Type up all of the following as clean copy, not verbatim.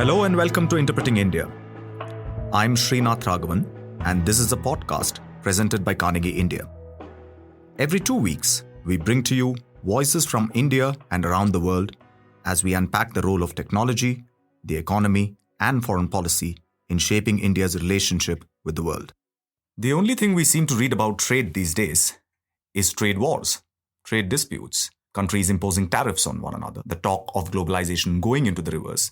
Hello and welcome to Interpreting India. I'm Srinath Raghavan, and this is a podcast presented by Carnegie India. Every 2 weeks, we bring to you voices from India and around the world as we unpack the role of technology, the economy, and foreign policy in shaping India's relationship with the world. The only thing we seem to read about trade these days is trade wars, trade disputes, countries imposing tariffs on one another. The talk of globalization going into the reverse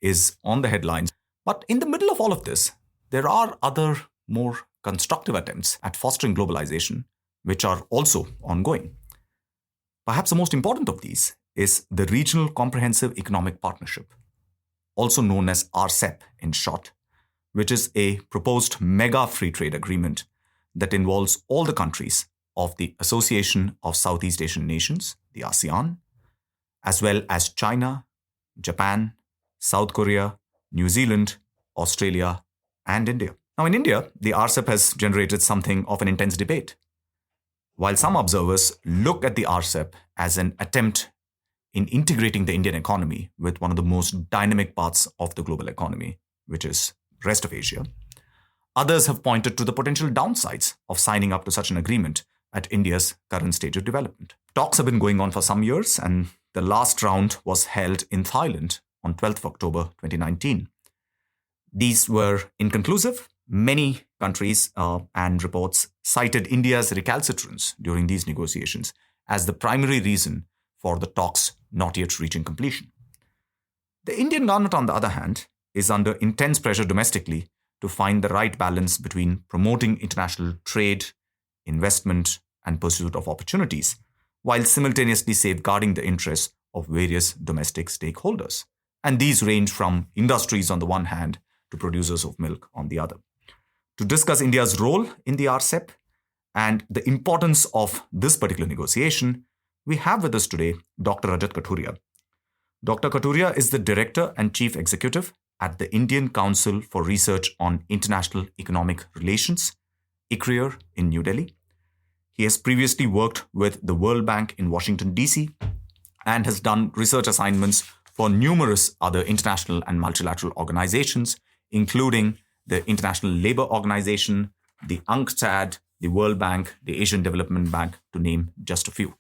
is on the headlines. But in the middle of all of this, there are other more constructive attempts at fostering globalization, which are also ongoing. Perhaps the most important of these is the Regional Comprehensive Economic Partnership, also known as RCEP in short, which is a proposed mega free trade agreement that involves all the countries of the Association of Southeast Asian Nations, the ASEAN, as well as China, Japan, South Korea, New Zealand, Australia, and India. Now, in India, the RCEP has generated something of an intense debate. While some observers look at the RCEP as an attempt in integrating the Indian economy with one of the most dynamic parts of the global economy, which is the rest of Asia, others have pointed to the potential downsides of signing up to such an agreement at India's current stage of development. Talks have been going on for some years, and the last round was held in Thailand on 12th of October 2019. These were inconclusive. Many countries and reports cited India's recalcitrance during these negotiations as the primary reason for the talks not yet reaching completion. The Indian government, on the other hand, is under intense pressure domestically to find the right balance between promoting international trade, investment, and pursuit of opportunities, while simultaneously safeguarding the interests of various domestic stakeholders. And these range from industries on the one hand to producers of milk on the other. To discuss India's role in the RCEP and the importance of this particular negotiation, we have with us today Dr. Rajat Kathuria. Dr. Kathuria is the Director and Chief Executive at the Indian Council for Research on International Economic Relations, ICRIER, in New Delhi. He has previously worked with the World Bank in Washington, D.C. and has done research assignments for numerous other international and multilateral organizations, including the International Labour Organization, the UNCTAD, the World Bank, the Asian Development Bank, to name just a few.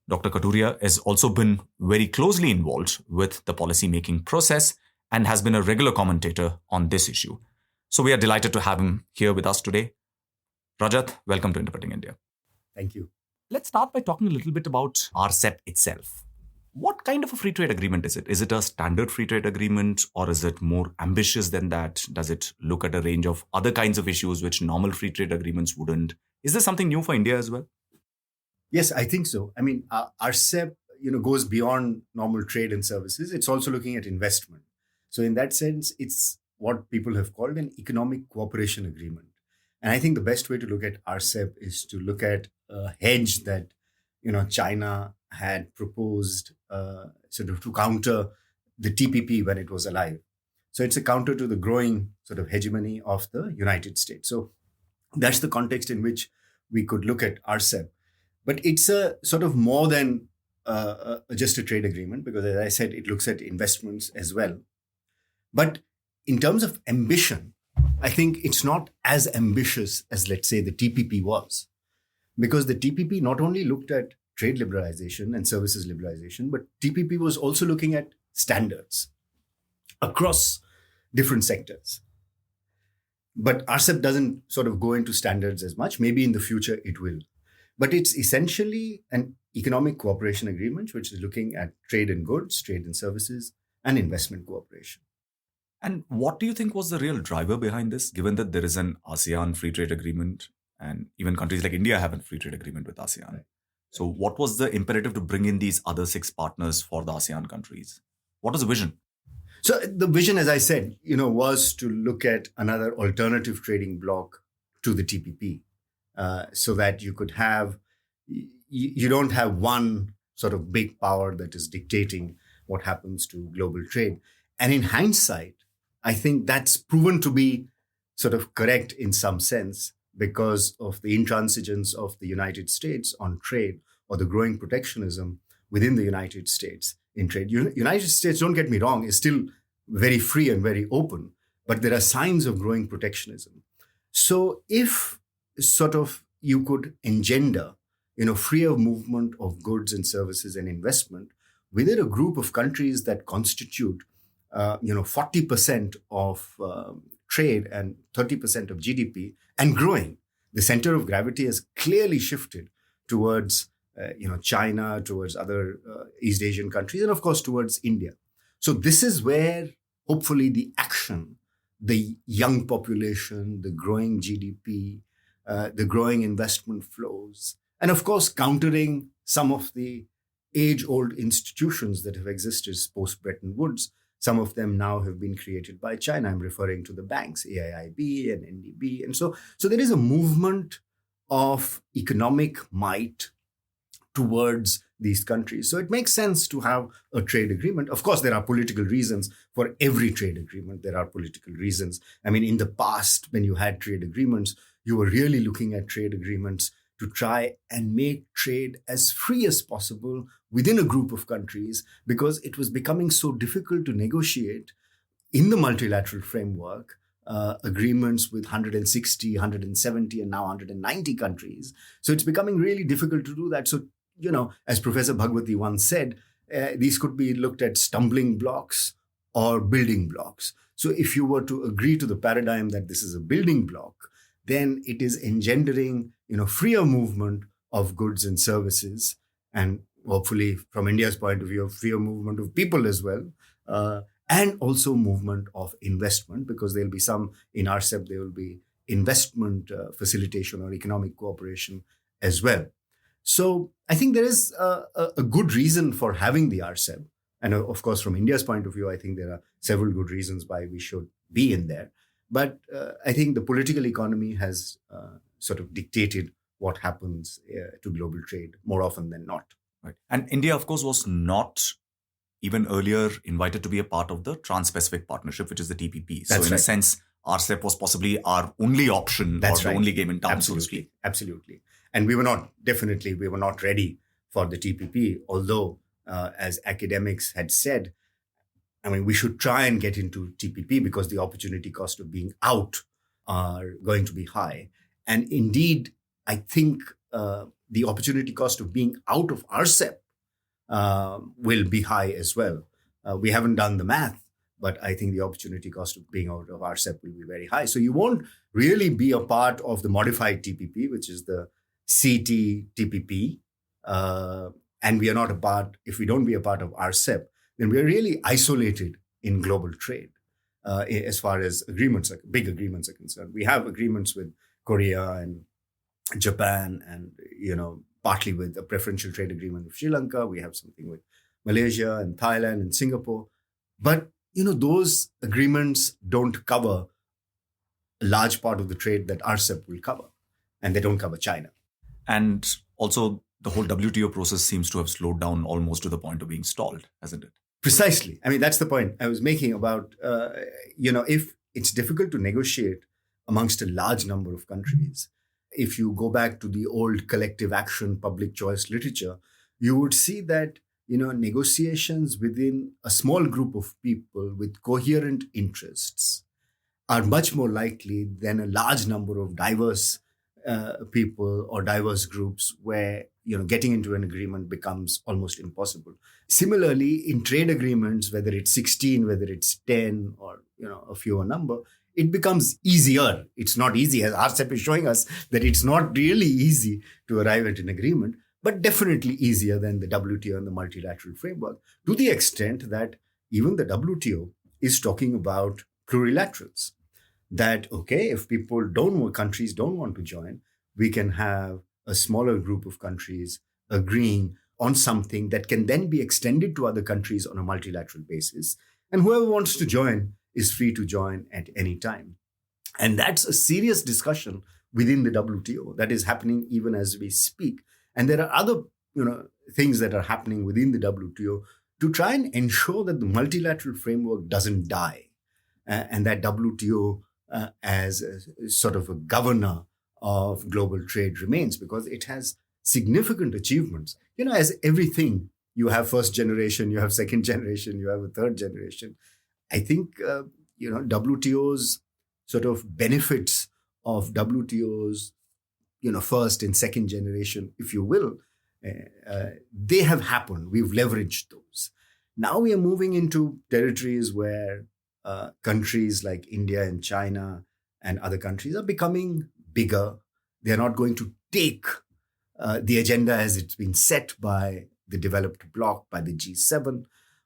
Dr. Kathuria has also been very closely involved with the policy-making process and has been a regular commentator on this issue. So we are delighted to have him here with us today. Rajat, welcome to Interpreting India. Thank you. Let's start by talking a little bit about RCEP itself. What kind of a free trade agreement is it? Is it a standard free trade agreement, or is it more ambitious than that? Does it look at a range of other kinds of issues which normal free trade agreements wouldn't? Is there something new for India as well? Yes, I think so. I mean, RCEP, goes beyond normal trade and services. It's also looking at investment. So in that sense, it's what people have called an economic cooperation agreement. And I think the best way to look at RCEP is to look at a hedge that, China had proposed sort of to counter the TPP when it was alive. So it's a counter to the growing sort of hegemony of the United States. So that's the context in which we could look at RCEP. But it's a sort of more than just a trade agreement, because as I said, it looks at investments as well. But in terms of ambition, I think it's not as ambitious as, let's say, the TPP was. Because the TPP not only looked at trade liberalization and services liberalization, but TPP was also looking at standards across different sectors. But RCEP doesn't sort of go into standards as much. Maybe in the future it will. But it's essentially an economic cooperation agreement, which is looking at trade in goods, trade in services, and investment cooperation. And what do you think was the real driver behind this, given that there is an ASEAN free trade agreement and even countries like India have a free trade agreement with ASEAN? Right. So what was the imperative to bring in these other 6 partners for the ASEAN countries? What was the vision? So the vision, as I said, was to look at another alternative trading bloc to the TPP, so that you could have, you don't have one sort of big power that is dictating what happens to global trade. And in hindsight, I think that's proven to be sort of correct in some sense, because of the intransigence of the United States on trade, or the growing protectionism within the United States in trade. United States, don't get me wrong, is still very free and very open, but there are signs of growing protectionism. So if sort of you could engender, freer movement of goods and services and investment within a group of countries that constitute, 40% of trade and 30% of GDP and growing, the center of gravity has clearly shifted towards, China, towards other East Asian countries, and of course towards India. So this is where hopefully the action, the young population, the growing GDP, the growing investment flows, and of course countering some of the age-old institutions that have existed post-Bretton Woods. Some of them now have been created by China. I'm referring to the banks, AIIB and NDB. And so there is a movement of economic might towards these countries. So it makes sense to have a trade agreement. Of course, there are political reasons for every trade agreement. There are political reasons. I mean, in the past, when you had trade agreements, you were really looking at trade agreements to try and make trade as free as possible within a group of countries, because it was becoming so difficult to negotiate in the multilateral framework agreements with 160, 170, and now 190 countries. So it's becoming really difficult to do that. So, as Professor Bhagwati once said, these could be looked at stumbling blocks or building blocks. So if you were to agree to the paradigm that this is a building block, then it is engendering, freer movement of goods and services, and hopefully from India's point of view, freer movement of people as well, and also movement of investment, because there'll be some, in RCEP, there will be investment facilitation or economic cooperation as well. So I think there is a good reason for having the RCEP. And of course, from India's point of view, I think there are several good reasons why we should be in there. But I think the political economy has sort of dictated what happens to global trade more often than not. Right. And India, of course, was not even earlier invited to be a part of the Trans-Pacific Partnership, which is the TPP. So in a sense, RCEP was possibly our only option, the only game in town, absolutely, so to speak. Absolutely. And we were not ready for the TPP, although as academics had said, I mean, we should try and get into TPP because the opportunity cost of being out are going to be high. And indeed, I think the opportunity cost of being out of RCEP will be high as well. We haven't done the math, but I think the opportunity cost of being out of RCEP will be very high. So you won't really be a part of the modified TPP, which is the CTTPP. And we are not a part, if we don't be a part of RCEP, then we're really isolated in global trade as far as big agreements are concerned. We have agreements with Korea and Japan and, partly with a preferential trade agreement with Sri Lanka. We have something with Malaysia and Thailand and Singapore. But, those agreements don't cover a large part of the trade that RCEP will cover. And they don't cover China. And also, the whole WTO process seems to have slowed down almost to the point of being stalled, hasn't it? Precisely. I mean, that's the point I was making about, if it's difficult to negotiate amongst a large number of countries, if you go back to the old collective action, public choice literature, you would see that, negotiations within a small group of people with coherent interests are much more likely than a large number of diverse people or diverse groups where, getting into an agreement becomes almost impossible. Similarly, in trade agreements, whether it's 16, whether it's 10 or, a fewer number, it becomes easier. It's not easy, as RCEP is showing us that it's not really easy to arrive at an agreement, but definitely easier than the WTO and the multilateral framework, to the extent that even the WTO is talking about plurilaterals. That, okay, if countries don't want to join, we can have a smaller group of countries agreeing on something that can then be extended to other countries on a multilateral basis. And whoever wants to join is free to join at any time. And that's a serious discussion within the WTO that is happening even as we speak. And there are other, things that are happening within the WTO to try and ensure that the multilateral framework doesn't die, and that WTO as a sort of a governor of global trade remains, because it has significant achievements. As everything, you have first generation, you have second generation, you have a third generation. I think, WTO's sort of benefits of WTO's, first and second generation, if you will, they have happened. We've leveraged those. Now we are moving into territories where countries like India and China and other countries are becoming bigger. They're not going to take the agenda as it's been set by the developed bloc, by the G7.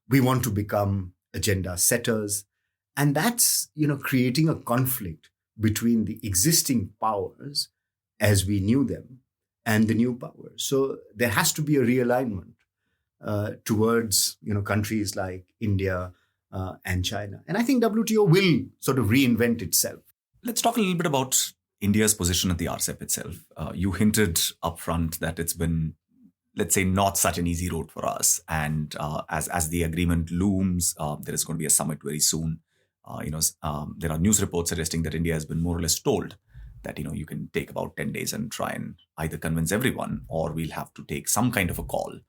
We want to become agenda setters. And that's, creating a conflict between the existing powers as we knew them and the new powers. So there has to be a realignment towards, countries like India and China. And I think WTO will sort of reinvent itself. Let's talk a little bit about India's position at the RCEP itself. You hinted upfront that it's been, let's say, not such an easy road for us. And as the agreement looms, there is going to be a summit very soon. There are news reports suggesting that India has been more or less told that, you can take about 10 days and try and either convince everyone, or we'll have to take some kind of a call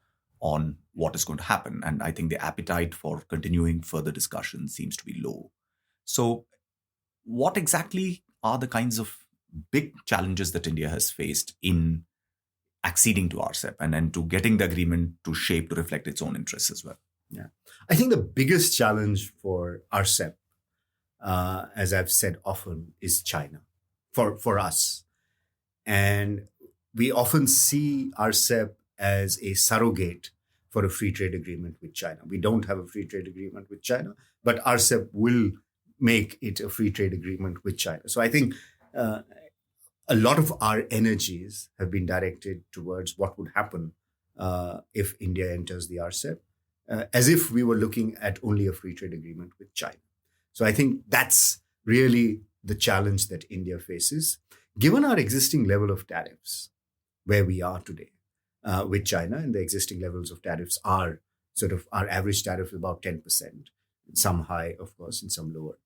on what is going to happen. And I think the appetite for continuing further discussion seems to be low. So what exactly are the kinds of big challenges that India has faced in acceding to RCEP and to getting the agreement to shape to reflect its own interests as well? Yeah, I think the biggest challenge for RCEP, as I've said often, is China for us. And we often see RCEP as a surrogate for a free trade agreement with China. We don't have a free trade agreement with China, but RCEP will make it a free trade agreement with China. So I think a lot of our energies have been directed towards what would happen if India enters the RCEP, as if we were looking at only a free trade agreement with China. So I think that's really the challenge that India faces, given our existing level of tariffs, where we are today with China, and the existing levels of tariffs are sort of our average tariff is about 10%, some high, of course, and some lower.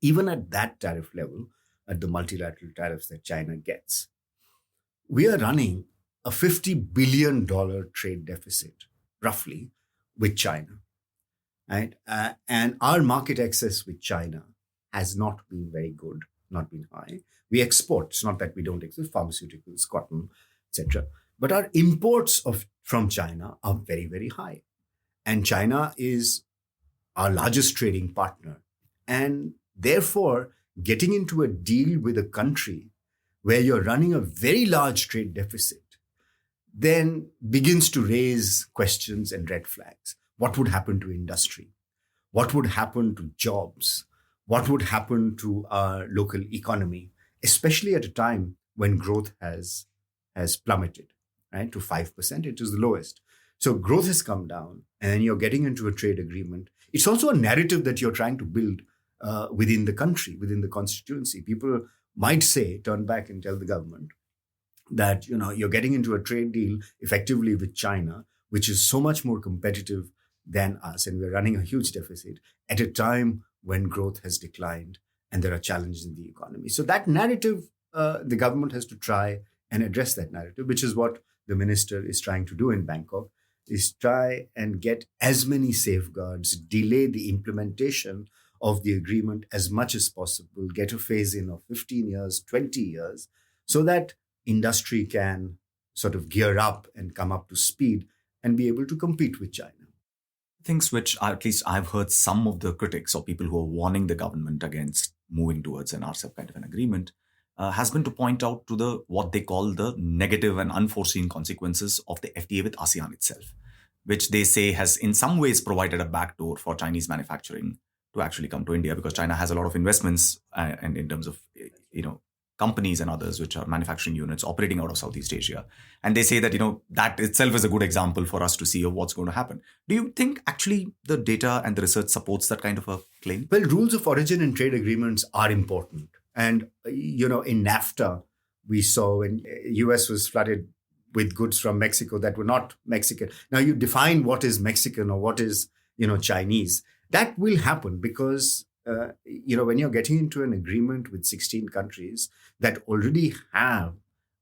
Even at that tariff level, at the multilateral tariffs that China gets, we are running a $50 billion trade deficit, roughly, with China. Right? And our market access with China has not been very good, not been high. We export, it's not that we don't export pharmaceuticals, cotton, etc. But our imports from China are very, very high. And China is our largest trading partner. And therefore, getting into a deal with a country where you're running a very large trade deficit then begins to raise questions and red flags. What would happen to industry? What would happen to jobs? What would happen to our local economy, especially at a time when growth has plummeted, right, to 5%? It is the lowest. So growth has come down, and then you're getting into a trade agreement. It's also a narrative that you're trying to build within the country, within the constituency. People might say, turn back and tell the government that, you're getting into a trade deal effectively with China, which is so much more competitive than us, and we're running a huge deficit at a time when growth has declined and there are challenges in the economy. So that narrative, the government has to try and address that narrative, which is what the minister is trying to do in Bangkok, is try and get as many safeguards, delay the implementation of the agreement as much as possible, get a phase-in of 15 years, 20 years, so that industry can sort of gear up and come up to speed and be able to compete with China. Things which, at least I've heard some of the critics or people who are warning the government against moving towards an RCEP kind of an agreement has been to point out to what they call the negative and unforeseen consequences of the FTA with ASEAN itself, which they say has in some ways provided a backdoor for Chinese manufacturing to actually come to India, because China has a lot of investments and in terms of, companies and others which are manufacturing units operating out of Southeast Asia. And they say that, that itself is a good example for us to see of what's going to happen. Do you think actually the data and the research supports that kind of a claim? Well, rules of origin in trade agreements are important. And, in NAFTA, we saw when US was flooded with goods from Mexico that were not Mexican. Now you define what is Mexican or what is, Chinese. That will happen because, when you're getting into an agreement with 16 countries that already have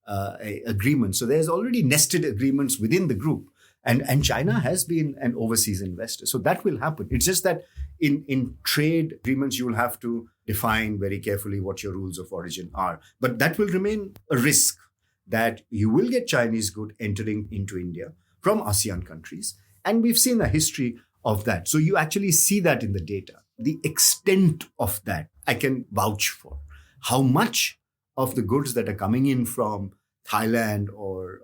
agreements, so there's already nested agreements within the group. And China has been an overseas investor. So that will happen. It's just that in trade agreements, you will have to define very carefully what your rules of origin are. But that will remain a risk, that you will get Chinese good entering into India from ASEAN countries. And we've seen a history of that. So you actually see that in the data. The extent of that, I can vouch for. How much of the goods that are coming in from Thailand or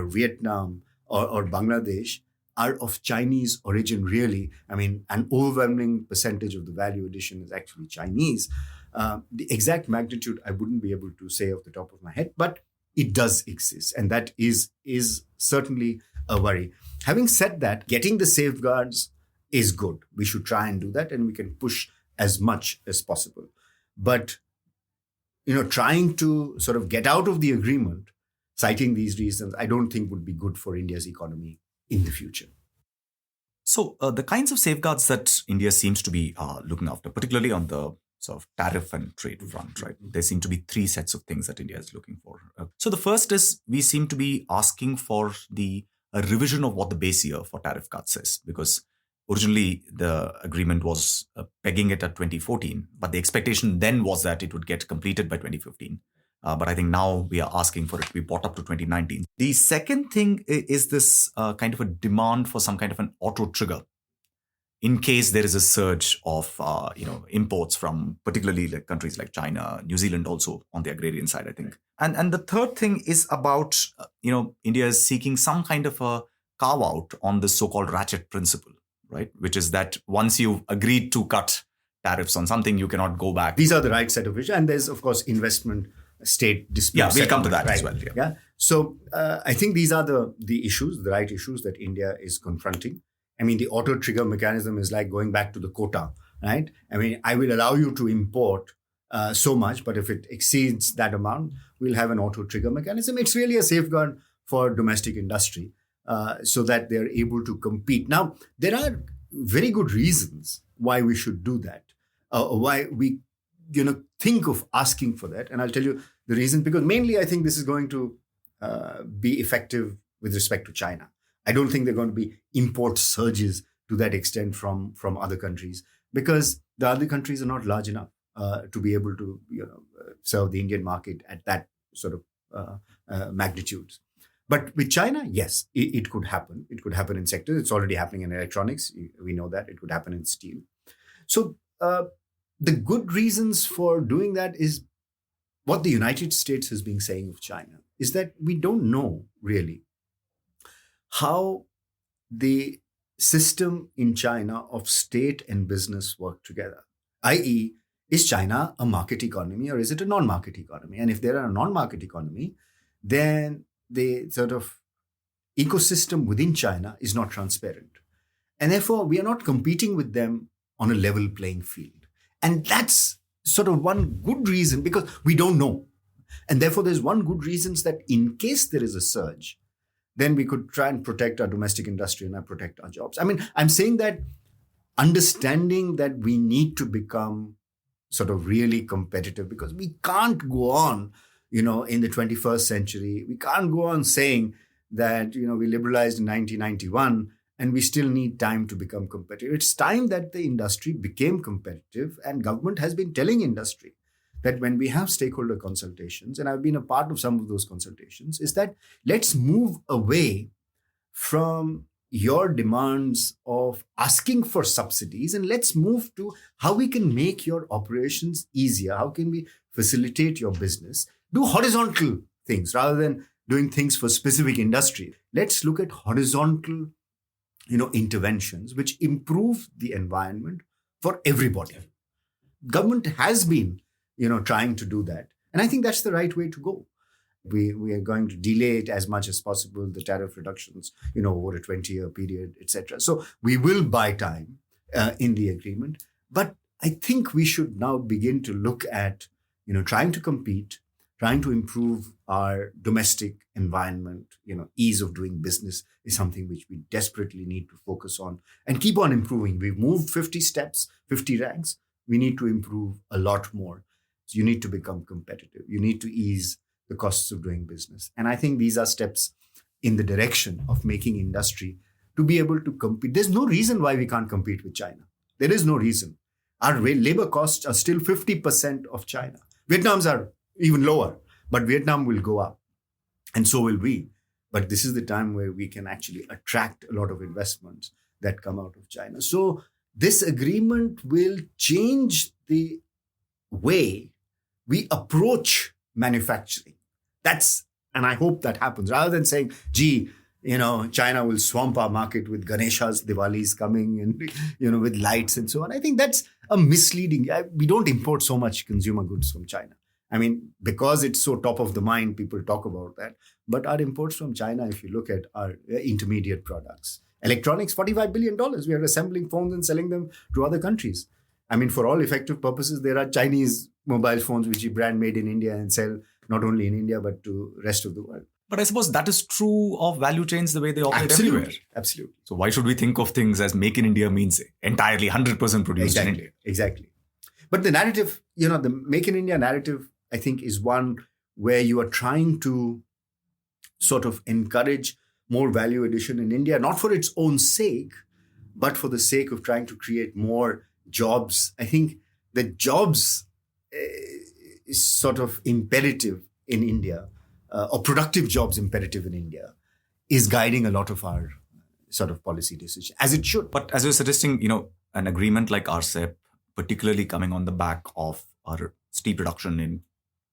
Vietnam or Bangladesh are of Chinese origin, really. I mean, an overwhelming percentage of the value addition is actually Chinese. The exact magnitude, I wouldn't be able to say off the top of my head, but it does exist. And that is certainly a worry. Having said that, getting the safeguards is good. We should try and do that, and we can push as much as possible. But, trying to sort of get out of the agreement, citing these reasons, I don't think would be good for India's economy in the future. So the kinds of safeguards that India seems to be looking after, particularly on the sort of tariff and trade front, right? There seem to be three sets of things that India is looking for. So the first is we seem to be asking for a revision of what the base year for tariff cuts is, because originally the agreement was pegging it at 2014, but the expectation then was that it would get completed by 2015. But I think now we are asking for it to be brought up to 2019. The second thing is this kind of a demand for some kind of an auto trigger in case there is a surge of imports from particularly like countries like China, New Zealand also on the agrarian side, I think. And the third thing is about, India is seeking some kind of a carve out on the so-called ratchet principle, right? Which is that once you've agreed to cut tariffs on something, you cannot go back. These are the right set of issues. And there's, of course, investment state dispute. Yeah, we'll come to that right? as well. Yeah. So I think these are the issues, the right issues that India is confronting. I mean, the auto trigger mechanism is like going back to the quota, right? I mean, I will allow you to import so much, but if it exceeds that amount, we'll have an auto trigger mechanism. It's really a safeguard for domestic industry so that they're able to compete. Now, there are very good reasons why we should do that, why we think of asking for that. And I'll tell you the reason, because mainly I think this is going to be effective with respect to China. I don't think there are going to be import surges to that extent from other countries, because the other countries are not large enough to be able to serve the Indian market at that sort of magnitude. But with China, yes, it could happen. It could happen in sectors. It's already happening in electronics. We know that. It could happen in steel. So the good reasons for doing that is what the United States has been saying of China, is that we don't know really how the system in China of state and business work together, i.e., is China a market economy or is it a non-market economy? And if they're a non-market economy, then the sort of ecosystem within China is not transparent. And therefore, we are not competing with them on a level playing field. And that's sort of one good reason, because we don't know. And therefore, there's one good reason that in case there is a surge, then we could try and protect our domestic industry and protect our jobs. I mean, I'm saying that understanding that we need to become sort of really competitive, because we can't go on, in the 21st century, we can't go on saying that, we liberalized in 1991 and we still need time to become competitive. It's time that the industry became competitive, and government has been telling industry that when we have stakeholder consultations, and I've been a part of some of those consultations, is that let's move away from your demands of asking for subsidies, and let's move to how we can make your operations easier. How can we facilitate your business? Do horizontal things rather than doing things for specific industry. Let's look at horizontal, interventions which improve the environment for everybody. Government has been trying to do that. And I think that's the right way to go. We are going to delay it as much as possible, the tariff reductions, over a 20-year period, etc. So we will buy time in the agreement. But I think we should now begin to look at, trying to compete, trying to improve our domestic environment, ease of doing business is something which we desperately need to focus on and keep on improving. We've moved 50 steps, 50 ranks. We need to improve a lot more. So you need to become competitive. You need to ease the costs of doing business. And I think these are steps in the direction of making industry to be able to compete. There's no reason why we can't compete with China. There is no reason. Our labor costs are still 50% of China. Vietnam's are even lower, but Vietnam will go up, and so will we. But this is the time where we can actually attract a lot of investments that come out of China. So this agreement will change the way we approach manufacturing. And I hope that happens. Rather than saying, gee, China will swamp our market with Ganesha's, Diwali's coming and, with lights and so on. I think that's a misleading. We don't import so much consumer goods from China. I mean, because it's so top of the mind, people talk about that. But our imports from China, if you look at our intermediate products, electronics, $45 billion. We are assembling phones and selling them to other countries. I mean, for all effective purposes, there are Chinese mobile phones which we brand made in India and sell not only in India, but to rest of the world. But I suppose that is true of value chains the way they operate Absolutely. everywhere. Absolutely. So why should we think of things as make in India means entirely 100% produced in India? Exactly. But the narrative, the make in India narrative, I think, is one where you are trying to sort of encourage more value addition in India, not for its own sake, but for the sake of trying to create more jobs. I think the jobs is sort of imperative in India, or productive jobs imperative in India, is guiding a lot of our sort of policy decisions, as it should. But as you're suggesting, an agreement like RCEP, particularly coming on the back of our steep reduction in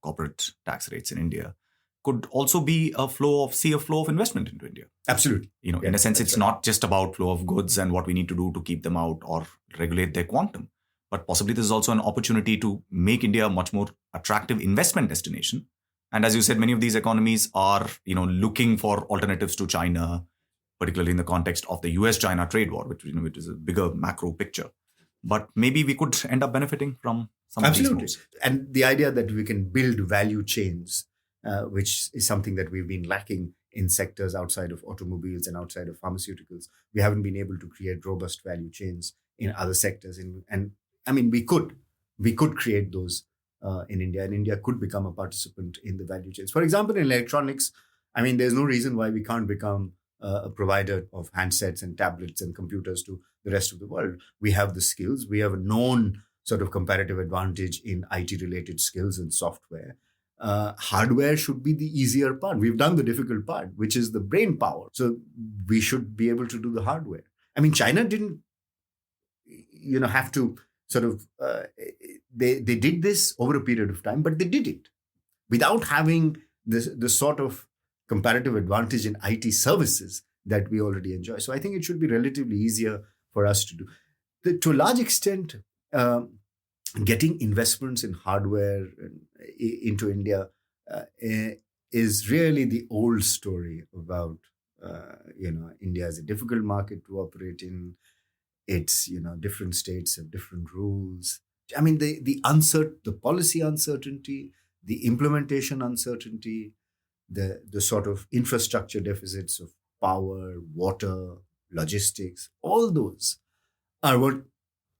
corporate tax rates in India, could also be a flow of investment into India. Absolutely. In a sense, it's not just about flow of goods and what we need to do to keep them out or regulate their quantum, but possibly this is also an opportunity to make India a much more attractive investment destination. And as you said, many of these economies are, looking for alternatives to China, particularly in the context of the US-China trade war, which is a bigger macro picture. But maybe we could end up benefiting from some of these moves. And the idea that we can build value chains, which is something that we've been lacking in sectors outside of automobiles and outside of pharmaceuticals. We haven't been able to create robust value chains in other sectors. And I mean, we could create those in India, and India could become a participant in the value chains. For example, in electronics, I mean, there's no reason why we can't become a provider of handsets and tablets and computers to the rest of the world. We have the skills. We have a known sort of comparative advantage in IT-related skills and software. Hardware should be the easier part. We've done the difficult part, which is the brain power. So we should be able to do the hardware. I mean, China didn't, have to sort of, they did this over a period of time, but they did it without having the sort of comparative advantage in IT services that we already enjoy. So I think it should be relatively easier for us to do. To a large extent, getting investments in hardware into India is really the old story about, India is a difficult market to operate in. It's, different states have different rules. I mean, the policy uncertainty, the implementation uncertainty, the sort of infrastructure deficits of power, water, logistics, all those are what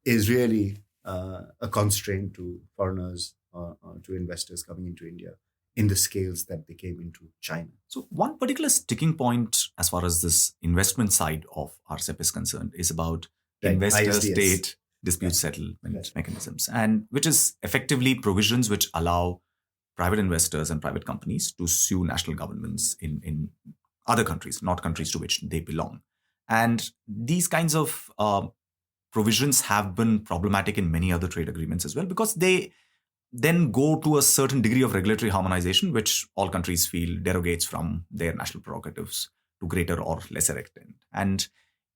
is really a constraint to foreigners or to investors coming into India in the scales that they came into China. So one particular sticking point as far as this investment side of RCEP is concerned is about investor-state dispute settlement mechanisms, and which is effectively provisions which allow private investors and private companies to sue national governments in other countries, not countries to which they belong. And these kinds of provisions have been problematic in many other trade agreements as well, because they then go to a certain degree of regulatory harmonization, which all countries feel derogates from their national prerogatives to greater or lesser extent. And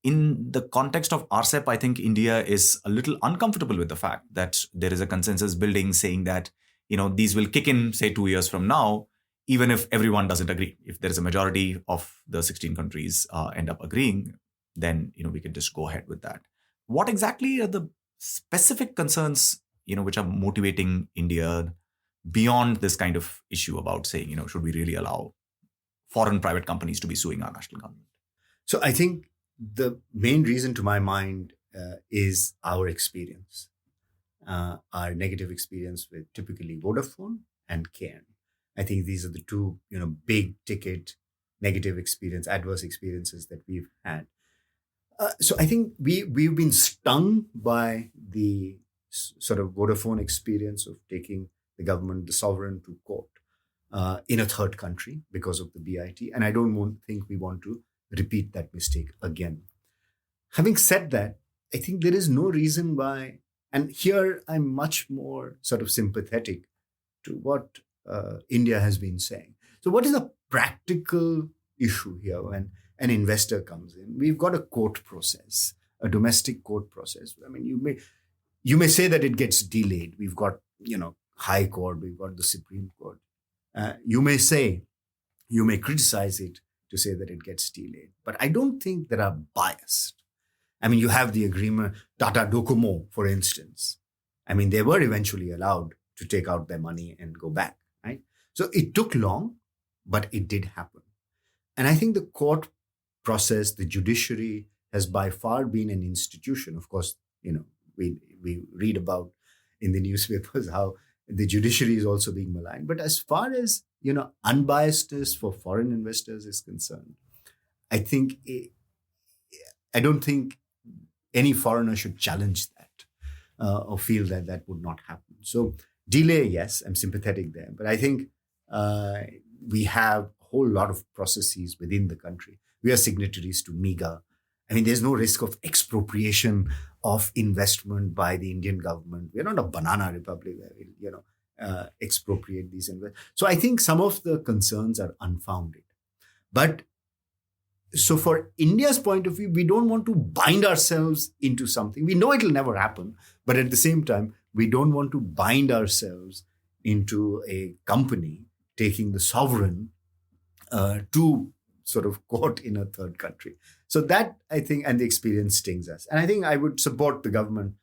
in the context of RCEP, I think India is a little uncomfortable with the fact that there is a consensus building saying that, these will kick in, say, 2 years from now, even if everyone doesn't agree. If there is a majority of the 16 countries end up agreeing, then, we can just go ahead with that. What exactly are the specific concerns, which are motivating India beyond this kind of issue about saying, should we really allow foreign private companies to be suing our national government? So I think the main reason to my mind is our experience, our negative experience with typically Vodafone and Cairn. I think these are the two, big ticket negative adverse experiences that we've had. So I think we've been stung by the sort of Vodafone experience of taking the government, the sovereign, to court in a third country because of the BIT, and I don't think we want to repeat that mistake again. Having said that, I think there is no reason why, and here I'm much more sort of sympathetic to what India has been saying. So, what is the practical issue here when an investor comes in? We've got a court process, a domestic court process. I mean, you may say that it gets delayed. We've got High Court, we've got the Supreme Court. You may say, you may criticize it to say that it gets delayed, but I don't think there are biased. I mean, you have the agreement, Tata Docomo, for instance. I mean, they were eventually allowed to take out their money and go back, right? So it took long, but it did happen. And I think the court process, the judiciary, has by far been an institution. Of course, we read about in the newspapers how the judiciary is also being maligned. But as far as unbiasedness for foreign investors is concerned, I think I don't think any foreigner should challenge that or feel that that would not happen. So delay, yes, I'm sympathetic there, but I think we have a whole lot of processes within the country. We are signatories to MIGA. I mean, there's no risk of expropriation of investment by the Indian government. We're not a banana republic where we, expropriate these investments. So I think some of the concerns are unfounded. But so for India's point of view, we don't want to bind ourselves into something. We know it'll never happen, but at the same time, we don't want to bind ourselves into a company taking the sovereign to sort of court in a third country. So that, I think, and the experience stings us. And I think I would support the government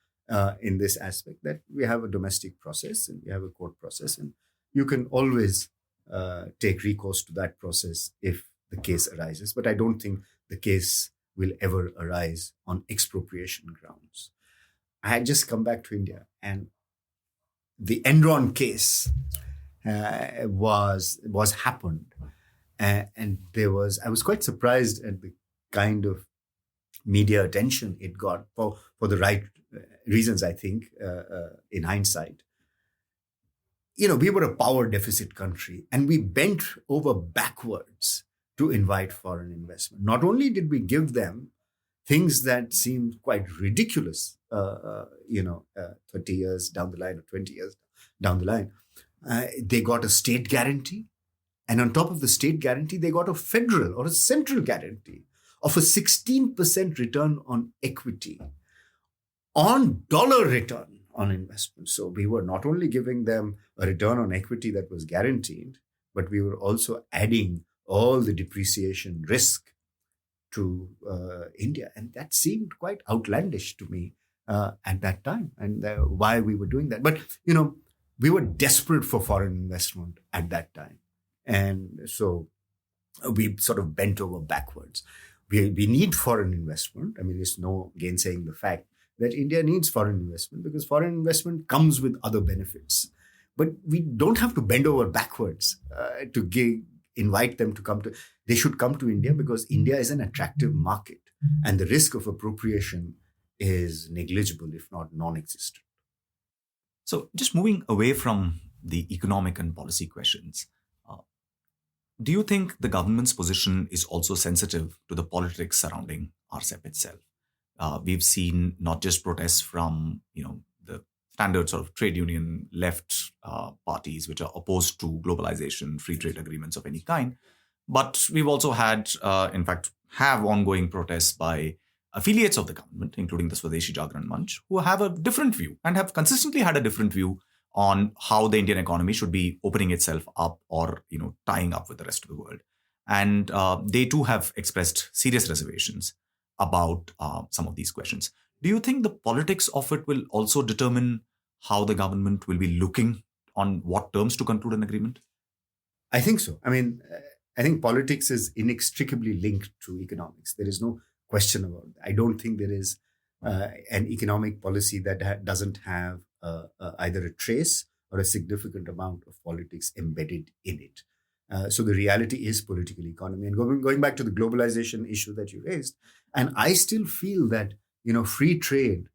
in this aspect, that we have a domestic process and we have a court process, and you can always take recourse to that process if the case arises. But I don't think the case will ever arise on expropriation grounds. I had just come back to India, and the Enron case was happened. And I was quite surprised at the kind of media attention it got for the right reasons, I think, in hindsight. We were a power deficit country, and we bent over backwards to invite foreign investment. Not only did we give them things that seemed quite ridiculous, 30 years down the line or 20 years down the line, they got a state guarantee. And on top of the state guarantee, they got a federal or a central guarantee of a 16% return on equity on dollar return on investment. So we were not only giving them a return on equity that was guaranteed, but we were also adding all the depreciation risk to India. And that seemed quite outlandish to me at that time, and why we were doing that. But, we were desperate for foreign investment at that time. And so we sort of bent over backwards. We need foreign investment. I mean, there's no gainsaying the fact that India needs foreign investment, because foreign investment comes with other benefits. But we don't have to bend over backwards to invite them to come to. They should come to India because India is an attractive market, and the risk of appropriation is negligible, if not non-existent. So just moving away from the economic and policy questions, do you think the government's position is also sensitive to the politics surrounding RCEP itself? We've seen not just protests from the standard sort of trade union left parties which are opposed to globalization, free trade agreements of any kind, but we've also had, in fact, have ongoing protests by affiliates of the government, including the Swadeshi Jagran Manch, who have a different view and have consistently had a different view on how the Indian economy should be opening itself up or tying up with the rest of the world. And they too have expressed serious reservations about some of these questions. Do you think the politics of it will also determine how the government will be looking on what terms to conclude an agreement? I think so. I mean, I think politics is inextricably linked to economics. There is no question about it. I don't think there is an economic policy that doesn't have either a trace or a significant amount of politics embedded in it. So the reality is political economy. And going back to the globalization issue that you raised, and I still feel that, free trade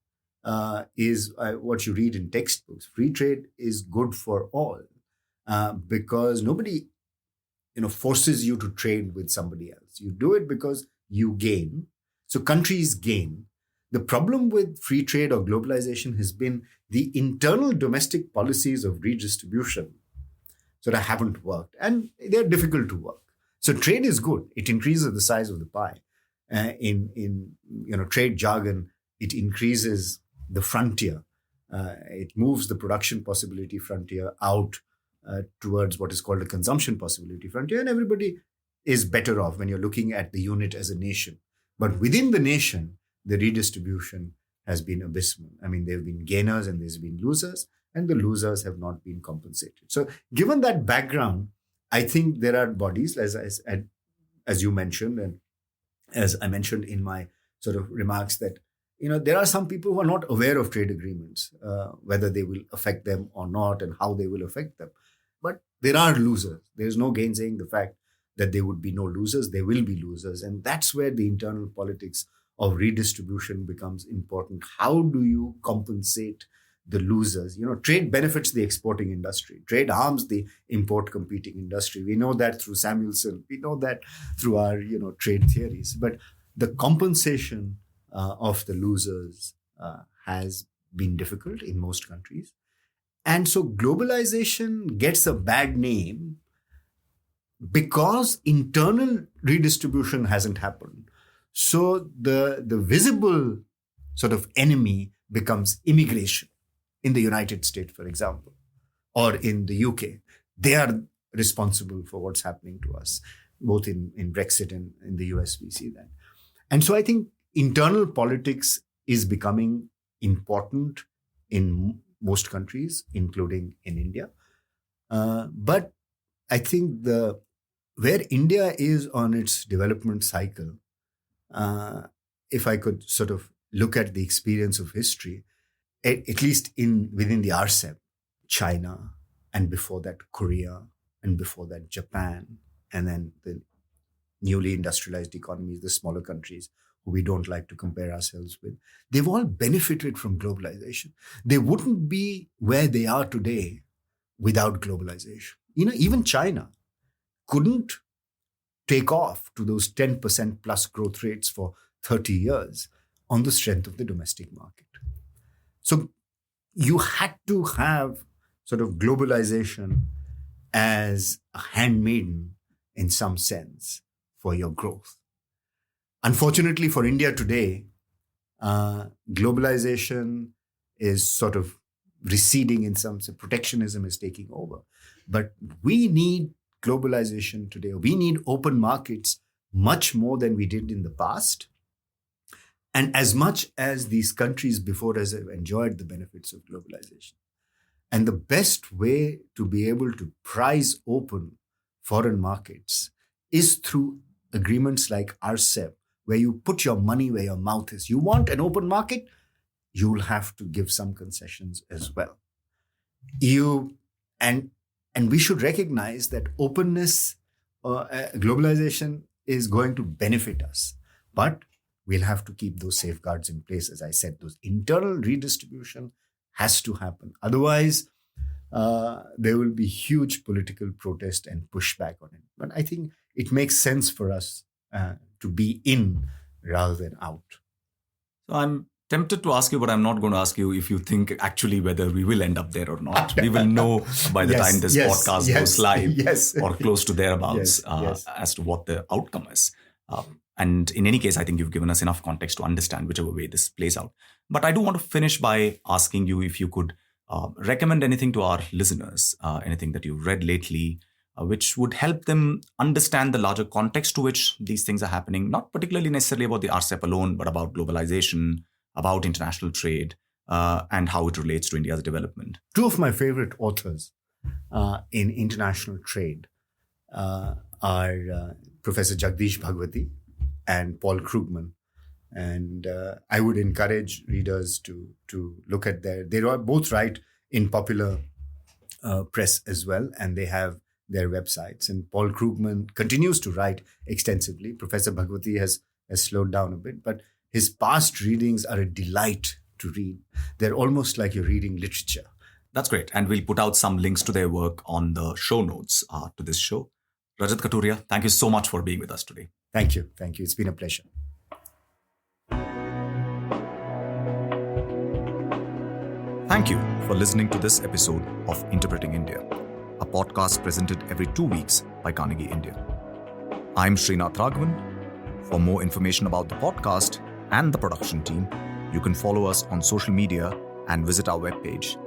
is what you read in textbooks. Free trade is good for all because nobody, forces you to trade with somebody else. You do it because you gain. So countries gain. The problem with free trade or globalization has been the internal domestic policies of redistribution sort of haven't worked, and they're difficult to work. So trade is good; it increases the size of the pie. In trade jargon, it increases the frontier. It moves the production possibility frontier out towards what is called a consumption possibility frontier, and everybody is better off when you're looking at the unit as a nation. But within the nation, the redistribution has been abysmal. I mean, there have been gainers and there's been losers, and the losers have not been compensated. So, given that background, I think there are bodies, as you mentioned, and as I mentioned in my sort of remarks, that there are some people who are not aware of trade agreements, whether they will affect them or not, and how they will affect them. But there are losers. There is no gainsaying the fact that there would be no losers. There will be losers, and that's where the internal politics of redistribution becomes important. How do you compensate the losers? Trade benefits the exporting industry. Trade harms the import competing industry. We know that through Samuelson. We know that through our, trade theories. But the compensation of the losers has been difficult in most countries. And so globalization gets a bad name because internal redistribution hasn't happened. So the visible sort of enemy becomes immigration in the United States, for example, or in the UK. They are responsible for what's happening to us, both in Brexit and in the US, we see that. And so I think internal politics is becoming important in most countries, including in India. But I think where India is on its development cycle, if I could sort of look at the experience of history, at least within the RCEP, China, and before that Korea, and before that Japan, and then the newly industrialized economies, the smaller countries who we don't like to compare ourselves with, they've all benefited from globalization. They wouldn't be where they are today without globalization. Even China couldn't take off to those 10% plus growth rates for 30 years on the strength of the domestic market. So you had to have sort of globalization as a handmaiden in some sense for your growth. Unfortunately for India today, globalization is sort of receding in some sense. Protectionism is taking over. But we need globalization today. We need open markets much more than we did in the past. And as much as these countries before us have enjoyed the benefits of globalization. And the best way to be able to prize open foreign markets is through agreements like RCEP, where you put your money where your mouth is. You want an open market, you'll have to give some concessions as well. And we should recognize that openness, globalization is going to benefit us. But we'll have to keep those safeguards in place. As I said, those internal redistribution has to happen. Otherwise, there will be huge political protest and pushback on it. But I think it makes sense for us to be in rather than out. So I'm tempted to ask you, but I'm not going to ask you if you think actually whether we will end up there or not. We will know by the time this podcast goes live or close to thereabouts as to what the outcome is. And in any case, I think you've given us enough context to understand whichever way this plays out. But I do want to finish by asking you if you could recommend anything to our listeners, anything that you've read lately, which would help them understand the larger context to which these things are happening, not particularly necessarily about the RCEP alone, but about globalization, about international trade, and how it relates to India's development. Two of my favorite authors in international trade are Professor Jagdish Bhagwati and Paul Krugman. And I would encourage readers to look at they both write in popular press as well, and they have their websites. And Paul Krugman continues to write extensively. Professor Bhagwati has slowed down a bit, but his past readings are a delight to read. They're almost like you're reading literature. That's great. And we'll put out some links to their work on the show notes to this show. Rajat Kathuria, thank you so much for being with us today. Thank you. Thank you. It's been a pleasure. Thank you for listening to this episode of Interpreting India, a podcast presented every 2 weeks by Carnegie India. I'm Srinath Raghavan. For more information about the podcast and the production team, you can follow us on social media and visit our webpage